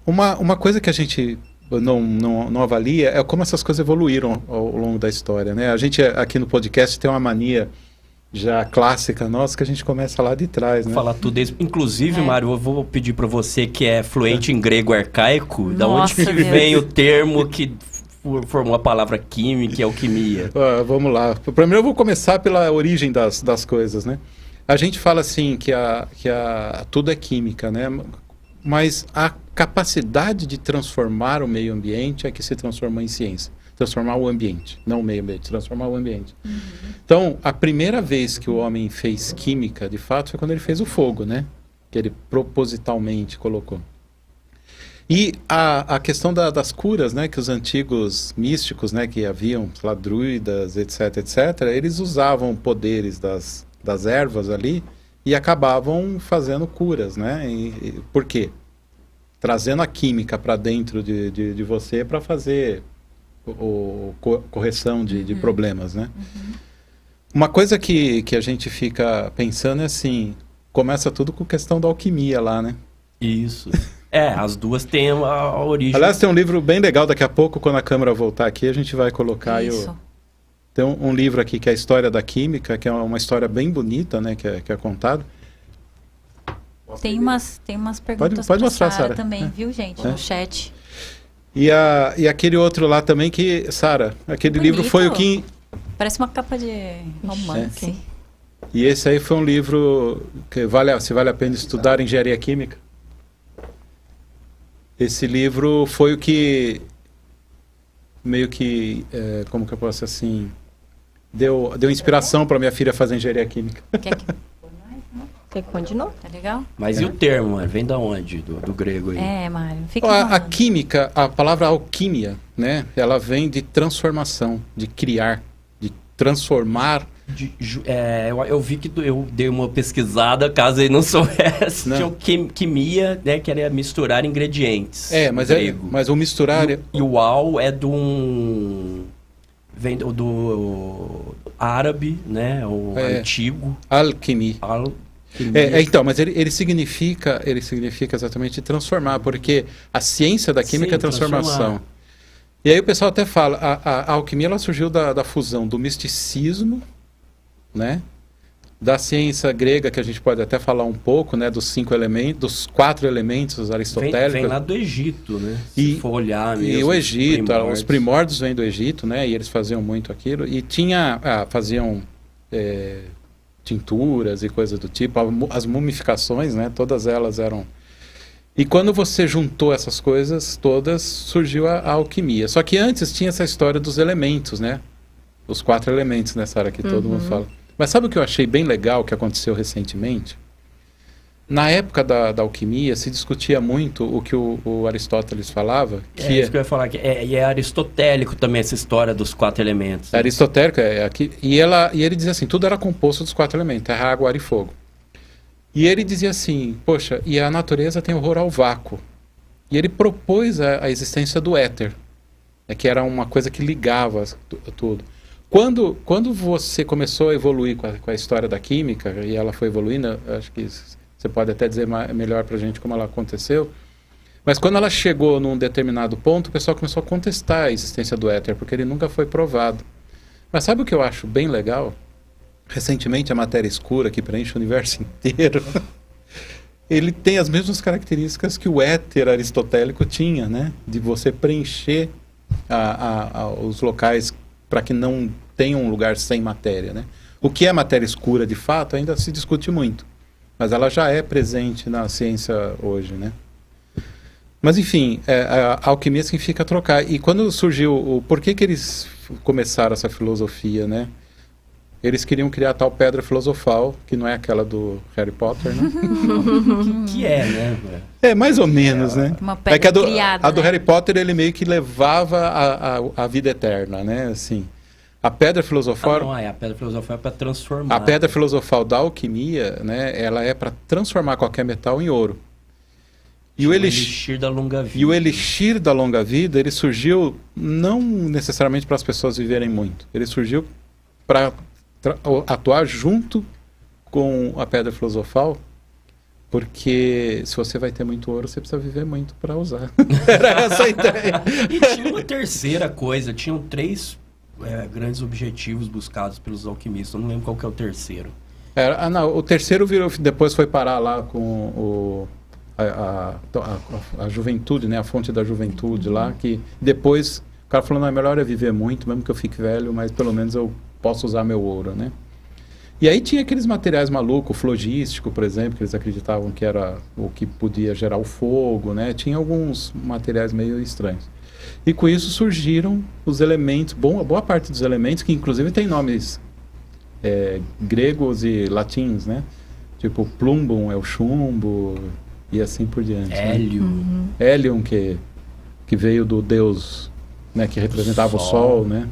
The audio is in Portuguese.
Uma coisa que a gente não avalia é como essas coisas evoluíram ao longo da história, né? A gente aqui no podcast tem uma mania já clássica nossa que a gente começa lá de trás, né? Falar tudo isso. Inclusive, Mário, eu vou pedir para você que é fluente em grego arcaico, da onde que vem o termo que formou a palavra química e alquimia? Vamos lá. Primeiro eu vou começar pela origem das coisas, né? A gente fala assim que tudo é química, né? Mas a capacidade de transformar o meio ambiente é que se transformou em ciência. Transformar o ambiente, não o meio ambiente, transformar o ambiente. Uhum. Então, a primeira vez que o homem fez química, de fato, foi quando ele fez o fogo, né? Que ele propositalmente colocou. E a questão das curas, né? Que os antigos místicos, né? Que haviam, sei lá, druidas, etc, etc. Eles usavam poderes das ervas ali e acabavam fazendo curas, né? Por quê? Trazendo a química para dentro de você para fazer correção de problemas, né? Uhum. Uma coisa que a gente fica pensando é assim, começa tudo com questão da alquimia lá, né? Isso. As duas têm a origem. Aliás, tem um livro bem legal, daqui a pouco, quando a câmera voltar aqui, a gente vai colocar isso. Tem um livro aqui que é a História da Química, que é uma história bem bonita, né? Que é contado. Tem umas perguntas pode mostrar, Sara Sara, também, viu, gente? No chat. E aquele outro lá também que, Sara, aquele livro foi o que... Parece uma capa de romance. E esse aí foi um livro que se vale a pena estudar engenharia química. Esse livro foi o que meio que, como que eu posso assim, deu inspiração para minha filha fazer engenharia química. Quer que continue? Tá legal? Mas e o termo, Mário? Vem da onde? Do grego aí? Mário. A química, a palavra alquimia, né? Ela vem de transformação, de criar, de transformar. Eu vi que eu dei uma pesquisada, caso ele não soubesse. Tinha quimia, né? Que era misturar ingredientes. Mas o misturar... E o al é vem do árabe, né? O antigo. Alquimia. Então, mas ele significa exatamente transformar, porque a ciência da química é transformação. E aí o pessoal até fala, a alquimia ela surgiu da fusão do misticismo, né? Da ciência grega, que a gente pode até falar um pouco, né? Dos 4 elementos aristotélicos. Vem lá do Egito, né? Se for olhar mesmo. E o Egito, os primórdios vêm do Egito, né? E eles faziam muito aquilo. E faziam... tinturas e coisas do tipo, as mumificações, né? Todas elas eram... E quando você juntou essas coisas todas, surgiu a alquimia. Só que antes tinha essa história dos elementos, né? Os 4 elementos, né, Sara, que todo mundo fala. Mas sabe o que eu achei bem legal que aconteceu recentemente? Na época da alquimia, se discutia muito o que o Aristóteles falava. Isso que eu ia falar, e é aristotélico também essa história dos 4 elementos. Né? Aristotélico, e ele dizia assim, tudo era composto dos 4 elementos, terra, água, ar e fogo. E ele dizia assim, poxa, e a natureza tem horror ao vácuo. E ele propôs a existência do éter, que era uma coisa que ligava tudo. Quando você começou a evoluir com a história da química, e ela foi evoluindo, acho que... Você pode até dizer melhor para a gente como ela aconteceu. Mas quando ela chegou num determinado ponto, o pessoal começou a contestar a existência do éter, porque ele nunca foi provado. Mas sabe o que eu acho bem legal? Recentemente, a matéria escura, que preenche o universo inteiro, ele tem as mesmas características que o éter aristotélico tinha, né? De você preencher os locais para que não tenha um lugar sem matéria, né? O que é matéria escura, de fato, ainda se discute muito. Mas ela já é presente na ciência hoje, né? Mas, enfim, a alquimia significa trocar. E quando surgiu por que eles começaram essa filosofia, né? Eles queriam criar a tal pedra filosofal, que não é aquela do Harry Potter, né? que é, né? Mais ou menos, né? Uma pedra criada, a do Harry Potter, ele meio que levava a vida eterna, né? Assim... A pedra filosofal... a pedra filosofal é para transformar. A pedra filosofal da alquimia, né, ela é para transformar qualquer metal em ouro. E o elixir da longa vida. E o elixir da longa vida, ele surgiu não necessariamente para as pessoas viverem muito. Ele surgiu para atuar junto com a pedra filosofal Porque se você vai ter muito ouro, você precisa viver muito para usar. Era essa a ideia. E tinha uma terceira coisa, tinham 3 grandes objetivos buscados pelos alquimistas. Eu não lembro qual que é o terceiro. Não, o terceiro depois foi parar lá com a juventude, né? A fonte da juventude lá, que depois o cara falou, não, é melhor viver muito, mesmo que eu fique velho, mas pelo menos eu posso usar meu ouro, né? E aí tinha aqueles materiais malucos, o flogístico, por exemplo, que eles acreditavam que era o que podia gerar o fogo, né? Tinha alguns materiais meio estranhos. E com isso surgiram os elementos, boa parte dos elementos, que inclusive tem nomes gregos e latins, né? Tipo, plumbum é o chumbo e assim por diante. Hélio. Né? Hélium, que veio do deus, né? Que representava o sol, né?